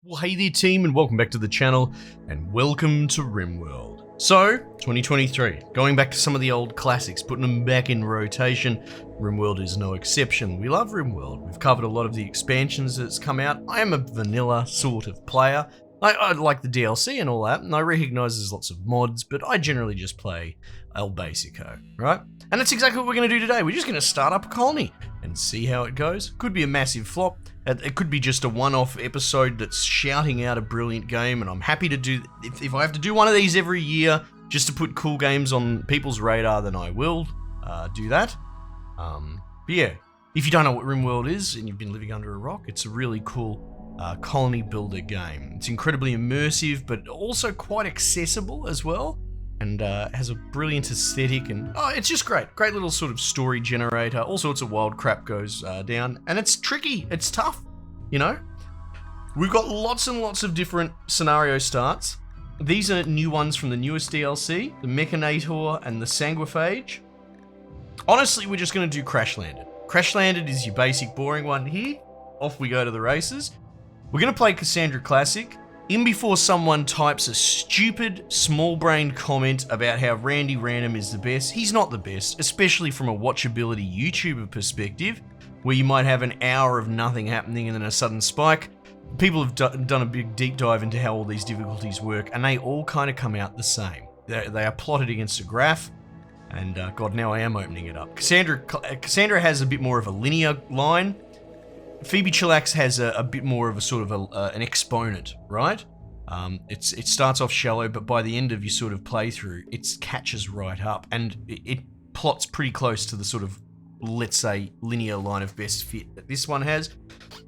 Well, hey there team, and welcome back to the channel, and welcome to RimWorld. So, 2023, going back to some of the old classics, putting them back in rotation. RimWorld is no exception. We love RimWorld. We've covered a lot of the expansions that's come out. I am a vanilla sort of player. I like the DLC and all that, and I recognise there's lots of mods, but I generally just play El Basico, right? And that's exactly what we're going to do today. We're just going to start up a colony and see how it goes. Could be a massive flop. It could be just a one-off episode that's shouting out a brilliant game, and I'm happy to do, if I have to do one of these every year just to put cool games on people's radar, then I will do that. But yeah, if you don't know what RimWorld is and you've been living under a rock, it's a really cool colony builder game. It's incredibly immersive, but also quite accessible as well, and has a brilliant aesthetic, and it's just great. Great little sort of story generator. All sorts of wild crap goes down, and it's tricky. It's tough, you know? We've got lots and lots of different scenario starts. These are new ones from the newest DLC, the Mechanator and the Sanguiphage. Honestly, we're just going to do Crash Landed. Crash Landed is your basic boring one here. Off we go to the races. We're going to play Cassandra Classic. In before someone types a stupid, small-brained comment about how Randy Random is the best, he's not the best, especially from a watchability YouTuber perspective, where you might have an hour of nothing happening and then a sudden spike. People have done a big deep dive into how all these difficulties work, and they all kind of come out the same. They are plotted against a graph, and God, now I am opening it up. Cassandra has a bit more of a linear line. Phoebe Chillax has a bit more of a sort of an exponent, right? It starts off shallow, but by the end of your sort of playthrough, it catches right up, and it plots pretty close to the sort of, let's say, linear line of best fit that this one has.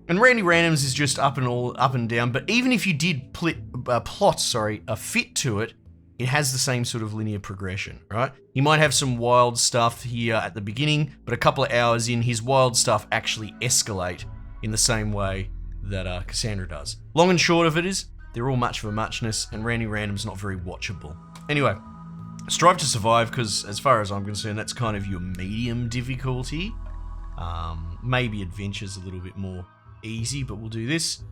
And Randy Randoms is just up and down, but even if you did plot a fit to it, it has the same sort of linear progression, right? He might have some wild stuff here at the beginning, but a couple of hours in, his wild stuff actually escalate in the same way that Cassandra does. Long and short of it is, they're all much of a muchness, and Randy Random's not very watchable. Anyway, strive to survive, because as far as I'm concerned, that's kind of your medium difficulty. Maybe adventure's a little bit more easy, but we'll do this,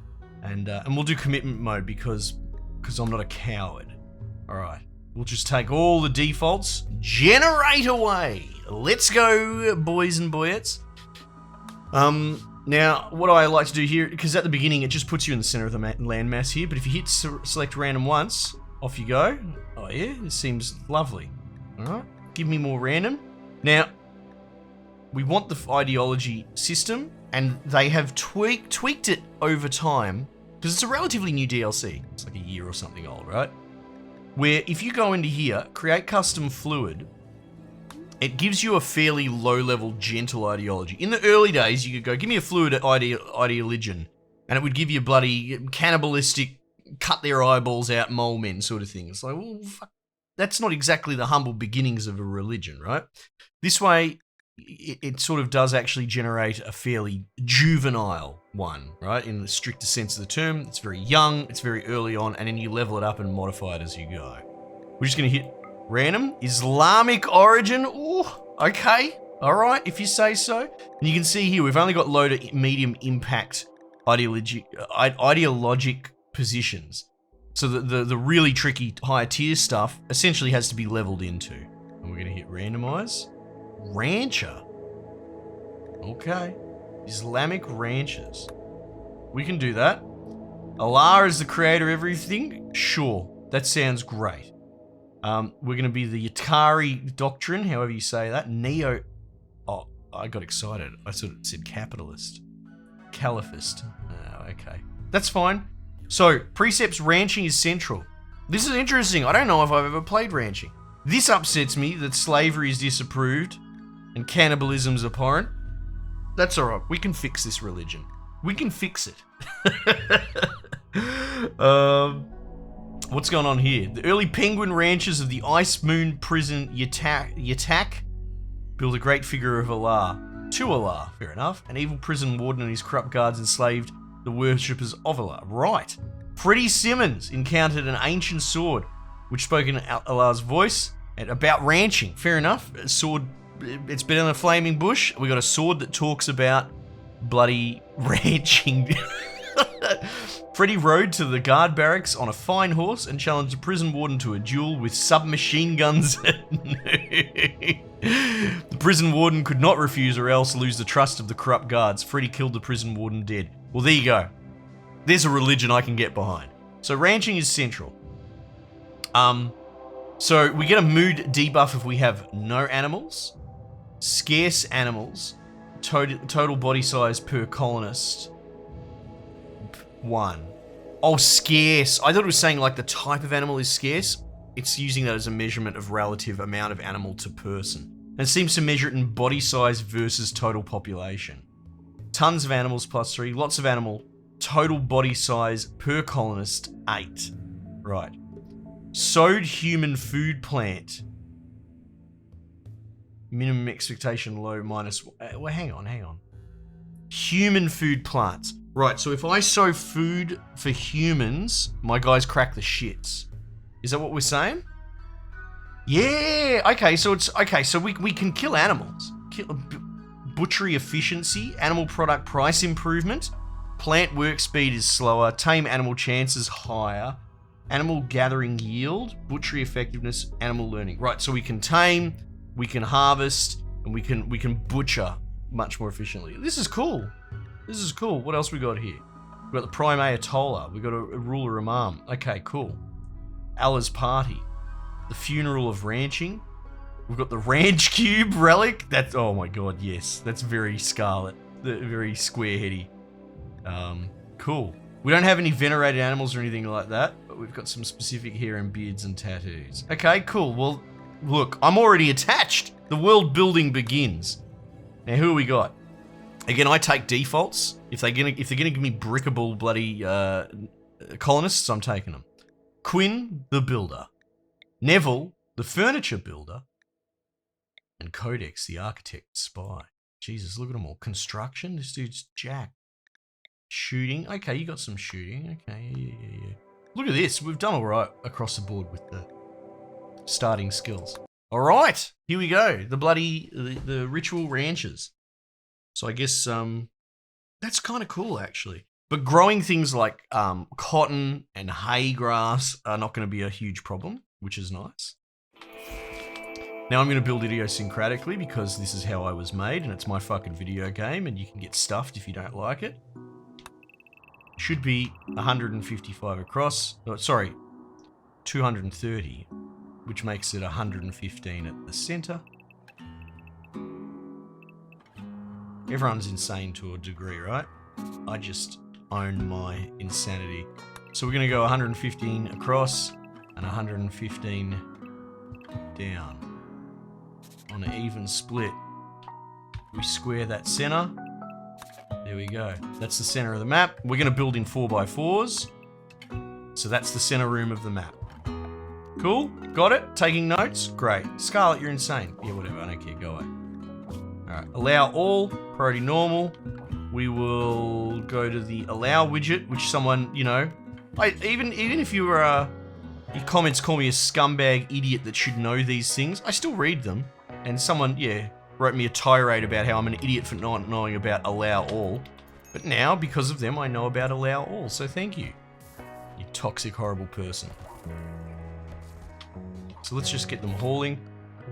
and we'll do commitment mode because I'm not a coward. All right, we'll just take all the defaults, generate away. Let's go, boys and boyettes. Now, what I like to do here, because at the beginning it just puts you in the center of the landmass here, but if you hit select random once, off you go. Oh yeah, this seems lovely. Alright, give me more random. Now, we want the ideology system, and they have tweaked it over time, because it's a relatively new DLC. It's like a year or something old, right? Where if you go into here, create custom fluid, it gives you a fairly low-level, gentle ideology. In the early days, you could go, give me a fluid ideologion, and it would give you bloody cannibalistic, cut their eyeballs out mole men sort of thing. It's like, well, fuck, that's not exactly the humble beginnings of a religion, right? This way, it sort of does actually generate a fairly juvenile one, right? In the strictest sense of the term, it's very young, it's very early on, and then you level it up and modify it as you go. We're just going to hit random. Islamic origin. Ooh, okay. All right, if you say so. And you can see here, we've only got low to medium impact ideologic positions. So the really tricky higher tier stuff essentially has to be leveled into. And we're going to hit randomize. Rancher. Okay. Islamic ranchers. We can do that. Allah is the creator of everything? Sure. That sounds great. We're going to be the Yatari doctrine, however you say that. Neo... Oh, I got excited. I sort of said capitalist. Caliphist. Oh, okay. That's fine. So, precepts ranching is central. This is interesting. I don't know if I've ever played ranching. This upsets me that slavery is disapproved and cannibalism's abhorrent. That's alright. We can fix this religion. We can fix it. What's going on here? The early penguin ranchers of the Ice Moon Prison Yatak built a great figure of Allah. To Allah, fair enough. An evil prison warden and his corrupt guards enslaved the worshippers of Allah. Right. Freddie Simmons encountered an ancient sword which spoke in Allah's voice and about ranching. Fair enough. A sword, it's better than a flaming bush. We got a sword that talks about bloody ranching. Freddy rode to the guard barracks on a fine horse and challenged the prison warden to a duel with submachine guns. The prison warden could not refuse or else lose the trust of the corrupt guards. Freddy killed the prison warden dead. Well, there you go. There's a religion I can get behind. So ranching is central. So we get a mood debuff if we have no animals, scarce animals, total body size per colonist, 1. Oh, scarce. I thought it was saying like the type of animal is scarce. It's using that as a measurement of relative amount of animal to person. And it seems to measure it in body size versus total population. Tons of animals plus 3, lots of animal, total body size per colonist 8. Right. Sowed human food plant. Minimum expectation low minus... Well, hang on. Human food plants. Right, so if I sow food for humans, my guys crack the shits. Is that what we're saying? Yeah, okay, so we can kill animals. Butchery efficiency, animal product price improvement, plant work speed is slower, tame animal chances higher, animal gathering yield, butchery effectiveness, animal learning. Right, so we can tame, we can harvest, and we can butcher much more efficiently. This is cool. What else we got here? We got the Prime Ayatollah. We got a ruler imam. Okay, cool. Allah's party. The funeral of ranching. We've got the ranch cube relic. That's, oh my god, yes. That's very Scarlet. Very square-heady. Cool. We don't have any venerated animals or anything like that, but we've got some specific hair and beards and tattoos. Okay, cool. Well, look, I'm already attached. The world building begins. Now, who we got? Again, I take defaults. If they're gonna give me brickable bloody colonists, I'm taking them. Quinn, the builder. Neville, the furniture builder. And Codex, the architect spy. Jesus, look at them all. Construction, this dude's jacked. Shooting, okay, you got some shooting. Okay, yeah. Look at this, we've done all right across the board with the starting skills. All right, here we go. The ritual ranchers. So I guess that's kind of cool, actually. But growing things like cotton and hay grass are not going to be a huge problem, which is nice. Now I'm going to build idiosyncratically because this is how I was made and it's my fucking video game and you can get stuffed if you don't like it. Should be 155 across. Oh, sorry, 230, which makes it 115 at the center. Everyone's insane to a degree, right? I just own my insanity. So we're going to go 115 across and 115 down. On an even split. We square that center. There we go. That's the center of the map. We're going to build in 4x4s. So that's the center room of the map. Cool? Got it? Taking notes? Great. Scarlet, you're insane. Yeah, whatever. I don't care. Go away. Alright. Allow all. Priority normal. We will go to the allow widget, which someone, you know... Even if you were... your comments call me a scumbag idiot that should know these things, I still read them. And someone, yeah, wrote me a tirade about how I'm an idiot for not knowing about allow all. But now, because of them, I know about allow all, so thank you. You toxic, horrible person. So let's just get them hauling.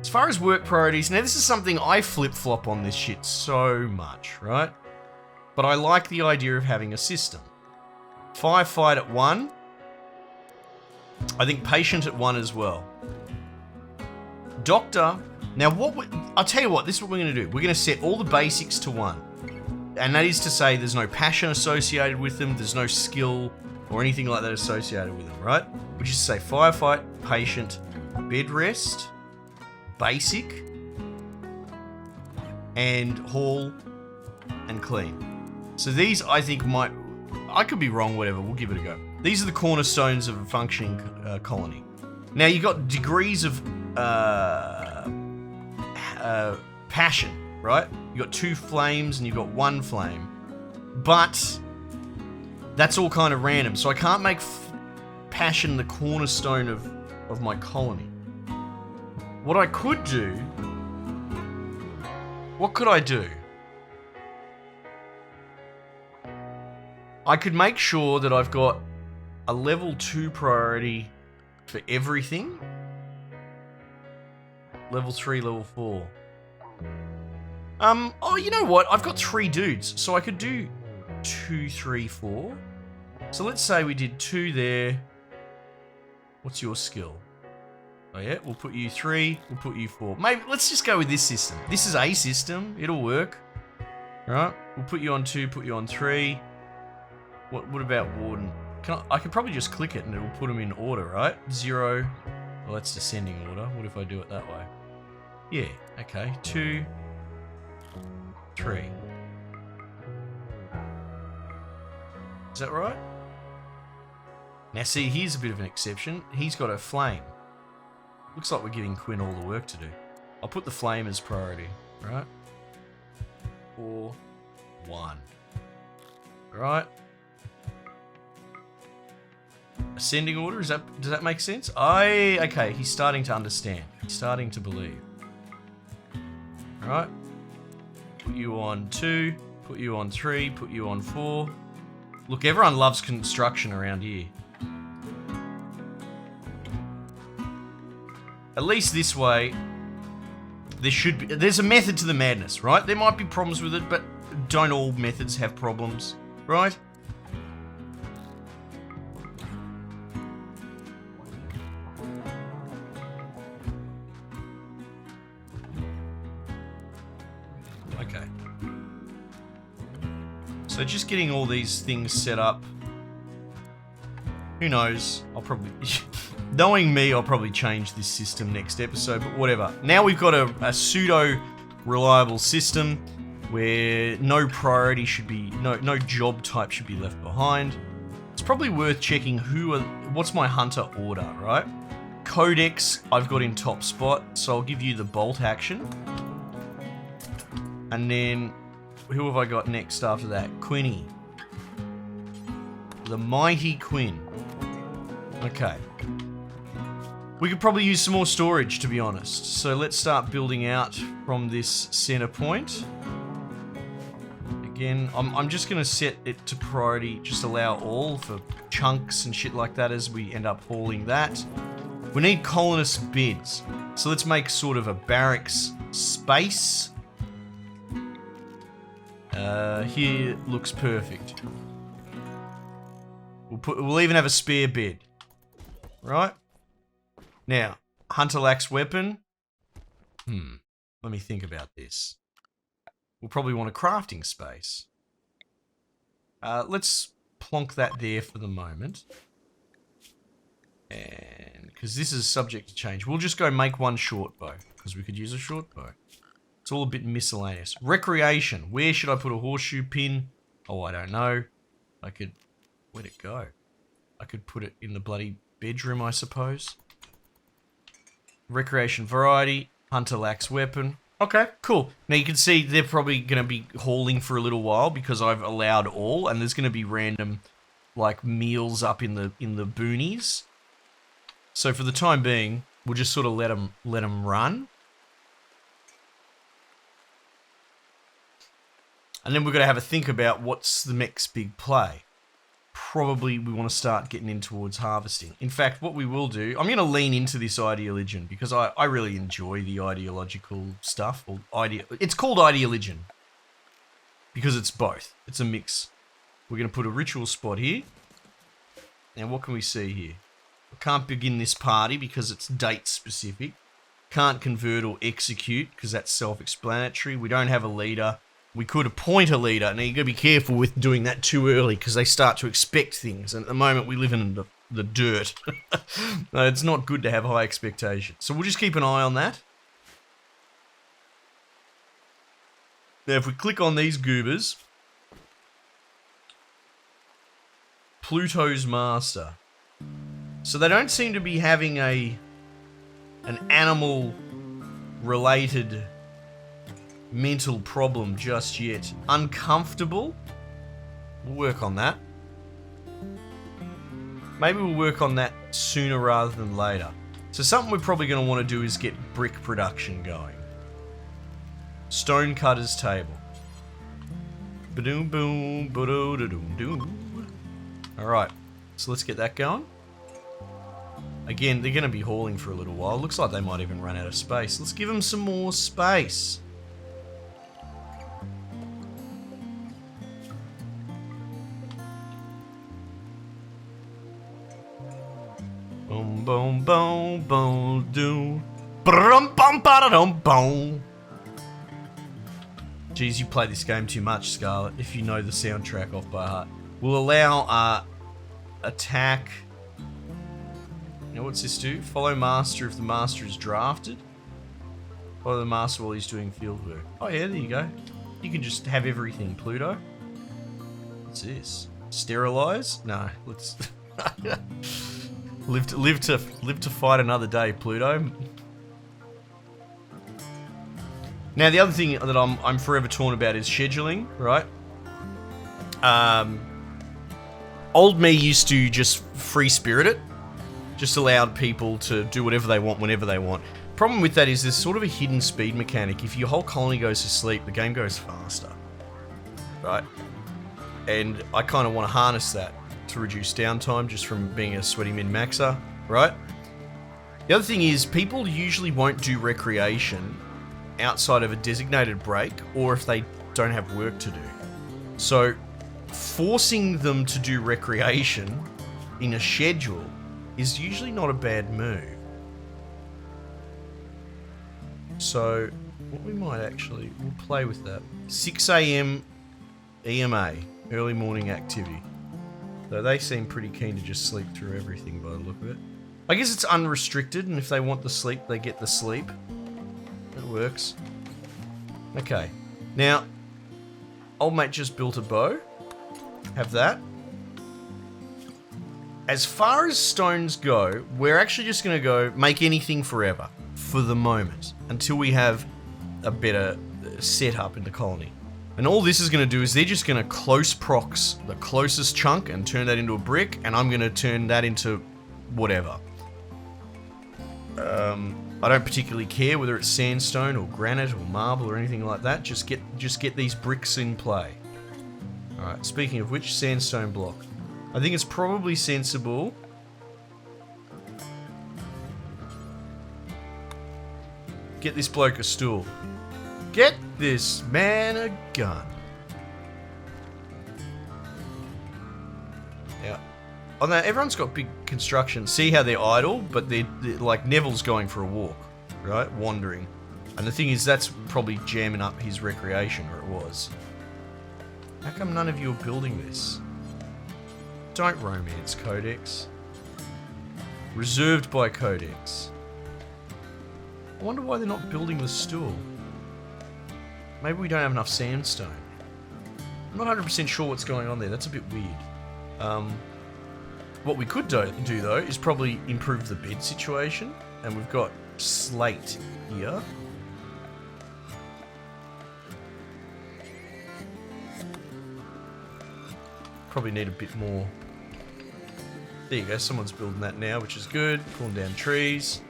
As far as work priorities, now this is something I flip-flop on this shit so much, right? But I like the idea of having a system. Firefight at 1. I think patient at 1 as well. Doctor... Now, I'll tell you what, this is what we're going to do. We're going to set all the basics to 1. And that is to say there's no passion associated with them, there's no skill or anything like that associated with them, right? Which is to say firefight, patient, bed rest, basic, and haul, and clean. So these, I think, I could be wrong, whatever, we'll give it a go. These are the cornerstones of a functioning colony. Now, you got degrees of... passion, right? You got 2 flames and you got 1 flame, but that's all kind of random. So I can't make passion the cornerstone of my colony. What I could do? What could I do? I could make sure that I've got a level 2 priority for everything. Level 3, level 4. Oh, you know what? I've got 3 dudes, so I could do 2, 3, 4. So let's say we did 2 there. What's your skill? Oh yeah, we'll put you 3, we'll put you 4. Maybe, let's just go with this system. This is a system, it'll work. Right, we'll put you on 2, put you on 3. What about Warden? I could probably just click it and it'll put them in order, right? 0, well that's descending order. What if I do it that way? Yeah, okay, 2, 3. Is that right? Now see, here's a bit of an exception. He's got a flame. Looks like we're giving Quinn all the work to do. I'll put the flame as priority, right? 4, 1. Right. Ascending order, does that make sense? Okay, he's starting to understand. He's starting to believe. Right. Put you on 2, put you on 3, put you on 4. Look, everyone loves construction around here. At least this way, there's a method to the madness, right? There might be problems with it, but don't all methods have problems, right? Okay. So just getting all these things set up. Who knows? I'll probably... Knowing me, I'll probably change this system next episode, but whatever. Now we've got a pseudo-reliable system where no priority should be... No job type should be left behind. It's probably worth checking what's my hunter order, right? Codex, I've got in top spot, so I'll give you the bolt action. And then, who have I got next after that? Quinny. The mighty Quinn. Okay. We could probably use some more storage, to be honest. So let's start building out from this center point. Again, I'm just going to set it to priority, just allow all for chunks and shit like that as we end up hauling that. We need colonist beds. So let's make sort of a barracks space. Here looks perfect. We'll even have a spare bed. Right? Now, hunter lax weapon. Let me think about this. We'll probably want a crafting space. Let's plonk that there for the moment. And because this is subject to change, we'll just go make one short bow, because we could use a short bow. It's all a bit miscellaneous. Recreation. Where should I put a horseshoe pin? Oh, I don't know. Where'd it go? I could put it in the bloody bedroom, I suppose. Recreation variety. Hunter lax weapon. Okay, cool. Now you can see they're probably going to be hauling for a little while because I've allowed all, and there's going to be random, like, meals up in the boonies. So for the time being, we'll just sort of let them run. And then we're going to have a think about what's the next big play. Probably we want to start getting in towards harvesting. In fact, what we will do, I'm going to lean into this ideologian because I really enjoy the ideological stuff. It's called ideologian because it's both. It's a mix. We're going to put a ritual spot here. And what can we see here? We can't begin this party because it's date specific. Can't convert or execute because that's self-explanatory. We don't have a leader. We could appoint a leader. Now, you've got to be careful with doing that too early because they start to expect things. And at the moment, we live in the dirt. No, it's not good to have high expectations. So we'll just keep an eye on that. Now, if we click on these goobers, Pluto's Master. So they don't seem to be having an animal-related mental problem just yet. Uncomfortable? We'll work on that. Maybe we'll work on that sooner rather than later. So something we're probably going to want to do is get brick production going. Stone cutter's table. Ba-doom boom, ba-do-da-doom doom. Alright, so let's get that going. Again, they're going to be hauling for a little while. Looks like they might even run out of space. Let's give them some more space. Boom, boom, boom, boom, doom. Brum, bum, ba-da-dum, boom. Jeez, you play this game too much, Scarlet, if you know the soundtrack off by heart. We'll allow attack. Now, what's this do? Follow master if the master is drafted. Follow the master while he's doing field work. Oh yeah, there you go. You can just have everything, Pluto. What's this? Sterilize? No, let's live to fight another day, Pluto. Now, the other thing that I'm forever torn about is scheduling, right? Old me used to just free spirit it. Just allowed people to do whatever they want whenever they want. Problem with that is there's sort of a hidden speed mechanic. If your whole colony goes to sleep, the game goes faster, right? And I kind of want to harness that to reduce downtime just from being a sweaty min-maxer, right? The other thing is people usually won't do recreation outside of a designated break or if they don't have work to do. So forcing them to do recreation in a schedule is usually not a bad move. So, what we might actually, we'll play with that. 6 AM EMA, early morning activity. So they seem pretty keen to just sleep through everything by the look of it. I guess it's unrestricted, and if they want the sleep, they get the sleep. It works. Okay. Now, old mate just built a bow. Have that. As far as stones go, we're actually just going to go make anything forever, for the moment, until we have a better setup in the colony. And all this is going to do is they're just going to close prox the closest chunk and turn that into a brick, and I'm going to turn that into whatever. I don't particularly care whether it's sandstone or granite or marble or anything like that. Just get these bricks in play. Alright, speaking of which, sandstone block. I think it's probably sensible get this bloke a stool. Get this man a gun. Yeah. Oh, now everyone's got big construction. See how they're idle, but they're like Neville's going for a walk, right? Wandering. And the thing is, that's probably jamming up his recreation, or it was. How come none of you are building this? Don't romance Codex. Reserved by Codex. I wonder why they're not building the stool. Maybe we don't have enough sandstone. I'm not 100% sure what's going on there. That's a bit weird. What we could do though is probably improve the bed situation. And we've got slate here. Probably need a bit more. There you go, someone's building that now, which is good. Pulling down trees.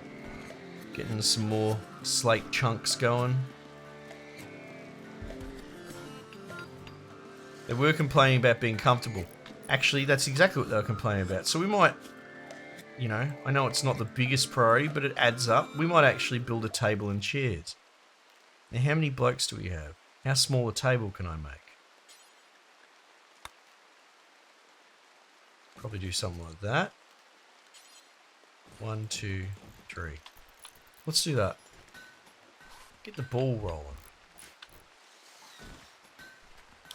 Getting some more slate chunks going. They were complaining about being comfortable. Actually, that's exactly what they were complaining about. So we might, you know, I know it's not the biggest priority, but it adds up. We might actually build a table and chairs. Now, how many blokes do we have? How small a table can I make? Probably do something like that. 1, 2, 3. Let's do that. Get the ball rolling.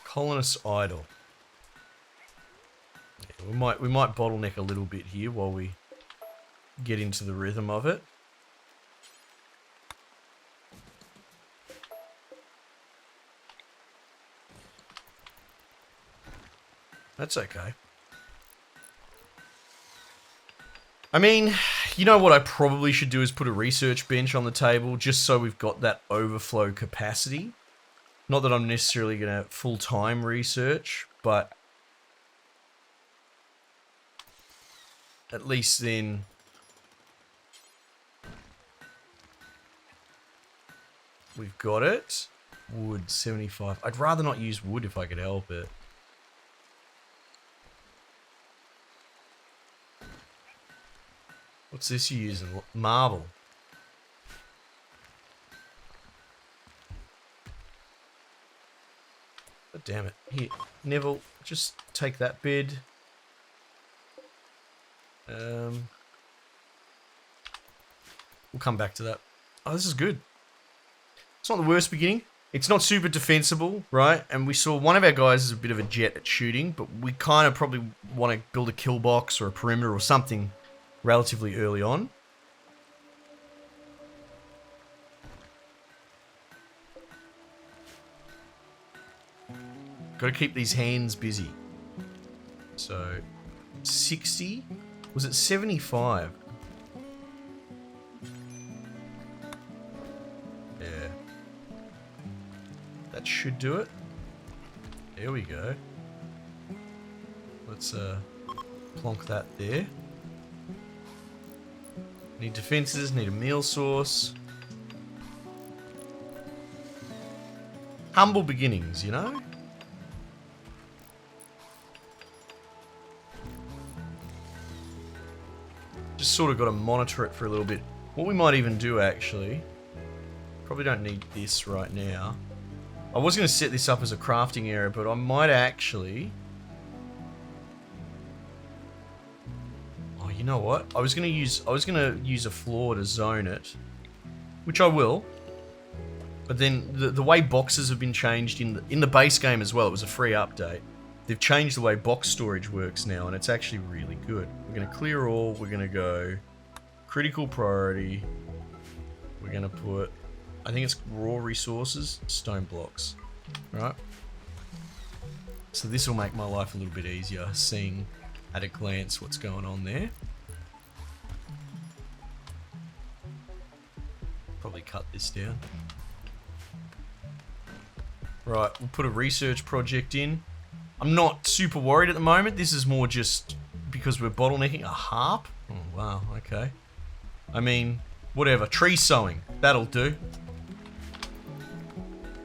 Colonists idle. Yeah, we might bottleneck a little bit here while we get into the rhythm of it. That's okay. I mean, you know what I probably should do is put a research bench on the table just so we've got that overflow capacity. Not that I'm necessarily going to full-time research, but at least then we've got it. Wood, 75. I'd rather not use wood if I could help it. What's this you're using? Marble. Oh, damn it. Here, Neville, just take that bed. We'll come back to that. Oh, this is good. It's not the worst beginning. It's not super defensible, right? And we saw one of our guys is a bit of a jet at shooting, but we kind of probably want to build a kill box or a perimeter or something relatively early on. Got to keep these hands busy. So, 60? Was it 75? Yeah. That should do it. There we go. Let's plonk that there. Need defenses, need a meal source. Humble beginnings, you know? Just sort of got to monitor it for a little bit. What we might even do, actually, probably don't need this right now. I was going to set this up as a crafting area, but I might actually... Oh, you know what? I was going to use a floor to zone it, which I will. But then the way boxes have been changed in the base game as well. It was a free update. They've changed the way box storage works now, and it's actually really good. We're going to clear all. We're going to go critical priority. We're going to put, I think it's raw resources, stone blocks. Right? So this will make my life a little bit easier, seeing at a glance what's going on there. Probably cut this down. Right, we'll put a research project in. I'm not super worried at the moment. This is more just because we're bottlenecking. A harp? Oh, wow, okay. I mean, whatever. Tree sowing. That'll do.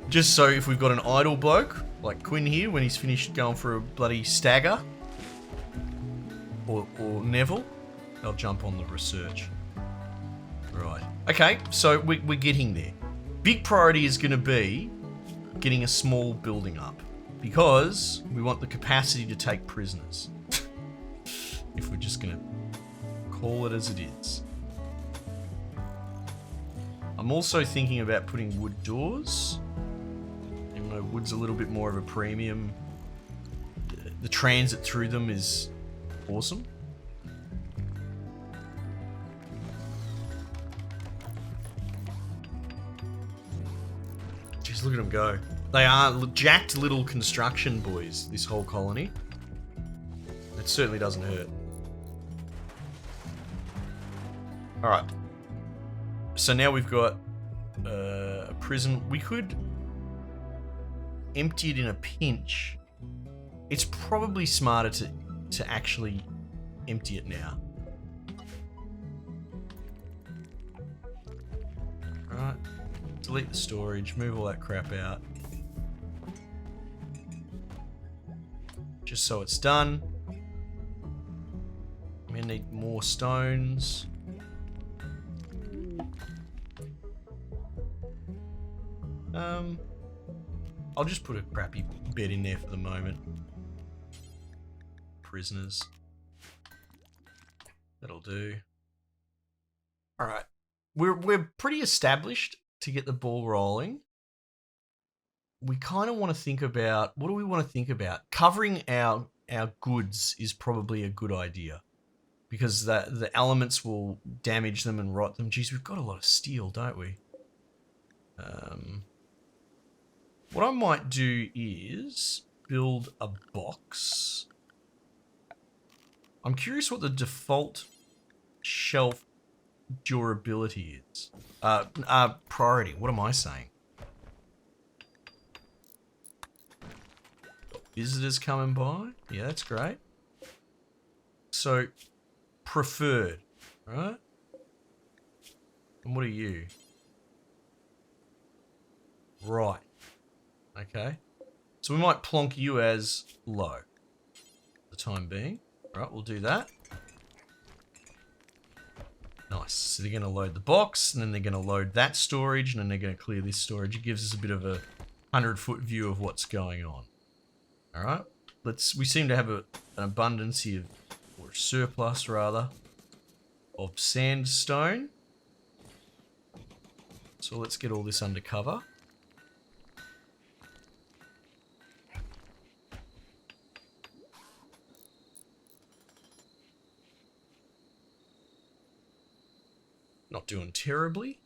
Just so if we've got an idle bloke, like Quinn here, when he's finished going for a bloody stagger, or Neville, they'll jump on the research. Right. Okay, so we're getting there. Big priority is going to be getting a small building up, because we want the capacity to take prisoners. If we're just going to call it as it is. I'm also thinking about putting wood doors. Even though wood's a little bit more of a premium, the transit through them is awesome. Just look at them go. They are jacked little construction boys, this whole colony. It certainly doesn't hurt. Alright. So now we've got a prison. We could empty it in a pinch. It's probably smarter to actually empty it now. Alright. Delete the storage, move all that crap out. Just so it's done. I'm gonna need more stones. I'll just put a crappy bed in there for the moment. Prisoners. That'll do. Alright. We're pretty established to get the ball rolling. We kind of want to think about, what do we want to think about? Covering our goods is probably a good idea, because the elements will damage them and rot them. Geez, we've got a lot of steel, don't we? What I might do is build a box. I'm curious what the default shelf durability is. Priority, what am I saying? Visitors coming by? Yeah, that's great. So, preferred, right? And what are you? Right. Okay. So we might plonk you as low for the time being. Right, we'll do that. Nice. So they're going to load the box, and then they're going to load that storage, and then they're going to clear this storage. It gives us a bit of a 100-foot view of what's going on. All right. We seem to have an abundance here, or a surplus rather, of sandstone. So let's get all this under cover. Not doing terribly.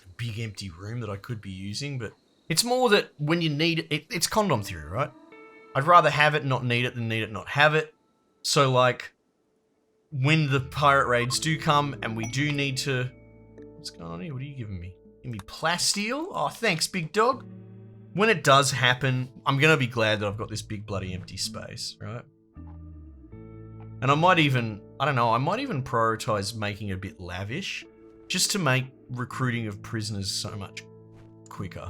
A big empty room that I could be using, but it's more that when you need it, it's condom theory, right? I'd rather have it and not need it than need it and not have it. So, like, when the pirate raids do come and we do need to... What's going on here? What are you giving me? Give me plasteel? Oh, thanks, big dog. When it does happen, I'm going to be glad that I've got this big bloody empty space, right? And I might even, I don't know, I might even prioritize making it a bit lavish just to make recruiting of prisoners so much quicker.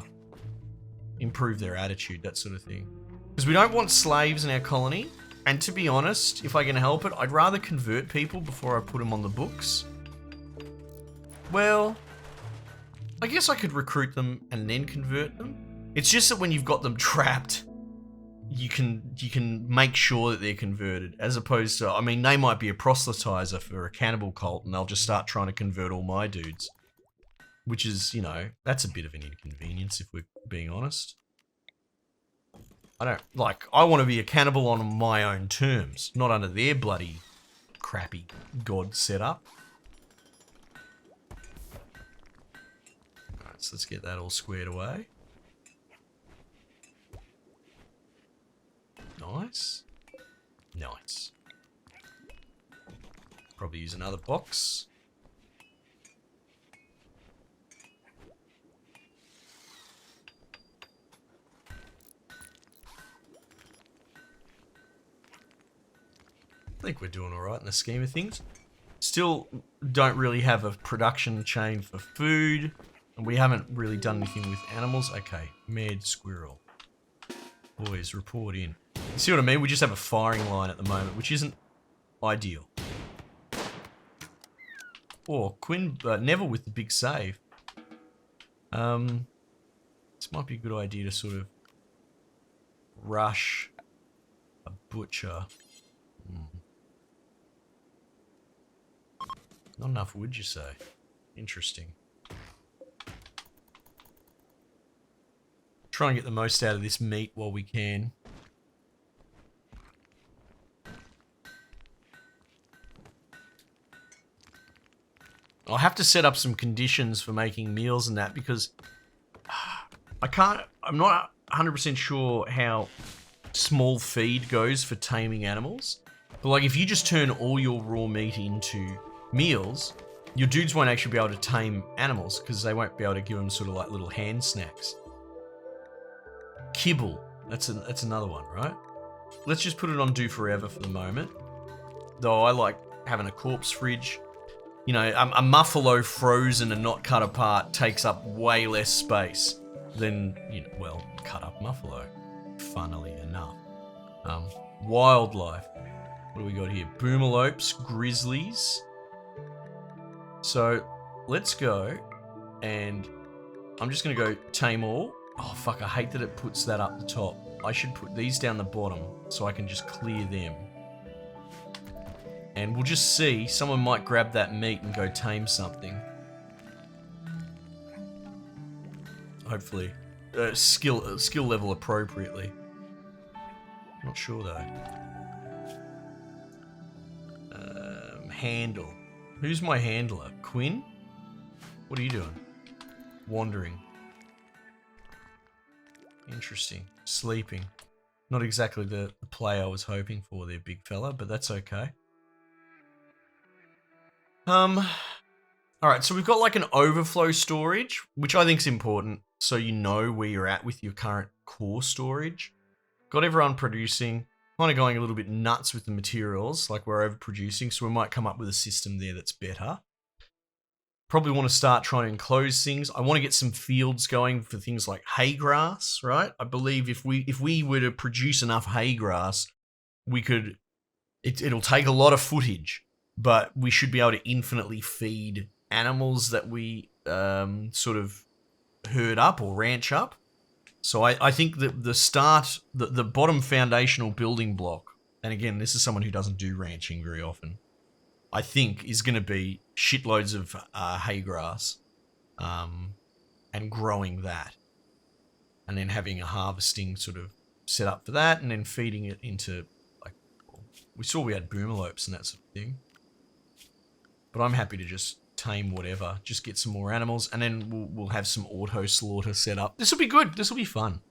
Improve their attitude, that sort of thing. Because we don't want slaves in our colony. And to be honest, if I can help it, I'd rather convert people before I put them on the books. Well, I guess I could recruit them and then convert them. It's just that when you've got them trapped, you can make sure that they're converted, as opposed to, I mean, they might be a proselytizer for a cannibal cult and they'll just start trying to convert all my dudes. Which is, you know, that's a bit of an inconvenience if we're being honest. I want to be a cannibal on my own terms, not under their bloody crappy god setup. Alright, so let's get that all squared away. Nice. Nice. Probably use another box. I think we're doing alright in the scheme of things. Still don't really have a production chain for food. And we haven't really done anything with animals. Okay, mad squirrel. Boys, report in. You see what I mean? We just have a firing line at the moment, which isn't ideal. Or Neville with the big save. This might be a good idea to sort of rush a butcher. Not enough wood, you say? Interesting. Try and get the most out of this meat while we can. I'll have to set up some conditions for making meals and that because I'm not 100% sure how small feed goes for taming animals. But like if you just turn all your raw meat into meals, your dudes won't actually be able to tame animals because they won't be able to give them sort of like little hand snacks. Kibble, that's another one, right? Let's just put it on do forever for the moment. Though I like having a corpse fridge. You know, a muffalo frozen and not cut apart takes up way less space than, you know, well, cut up muffalo, funnily enough. Wildlife. What do we got here? Boomalopes, grizzlies. So let's go, and I'm just going to go tame all. Oh, fuck, I hate that it puts that up the top. I should put these down the bottom so I can just clear them. And we'll just see. Someone might grab that meat and go tame something. Hopefully. Skill level appropriately. Not sure though. Handle. Who's my handler? Quinn? What are you doing? Wandering. Interesting. Sleeping. Not exactly the play I was hoping for there, big fella, but that's okay. Alright, so we've got like an overflow storage, which I think is important, so you know where you're at with your current core storage. Got everyone producing, kind of going a little bit nuts with the materials, like we're overproducing, so we might come up with a system there that's better. Probably want to start trying to enclose things. I want to get some fields going for things like hay grass, right? I believe if we were to produce enough hay grass, we could. It'll take a lot of footage, but we should be able to infinitely feed animals that we sort of herd up or ranch up. So I think that the bottom foundational building block, and again, this is someone who doesn't do ranching very often, I think is going to be shitloads of hay grass and growing that. And then having a harvesting sort of set up for that and then feeding it into, like, we saw we had boomalopes and that sort of thing. But I'm happy to just tame whatever, just get some more animals, and then we'll have some auto slaughter set up. This will be good. This will be fun.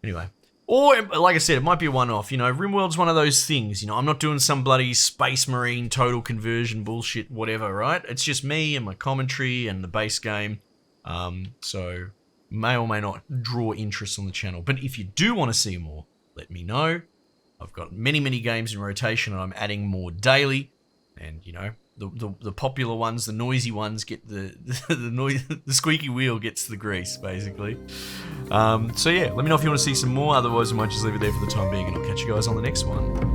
Anyway. Or, like I said, it might be a one-off. You know, RimWorld's one of those things. You know, I'm not doing some bloody Space Marine total conversion bullshit, whatever, right? It's just me and my commentary and the base game. So, may or may not draw interest on the channel. But if you do want to see more, let me know. I've got many, many games in rotation, and I'm adding more daily. And, you know, the popular ones, the noisy ones get the noise, the squeaky wheel gets the grease, basically. So yeah, let me know if you want to see some more. Otherwise, I might just leave it there for the time being, and I'll catch you guys on the next one.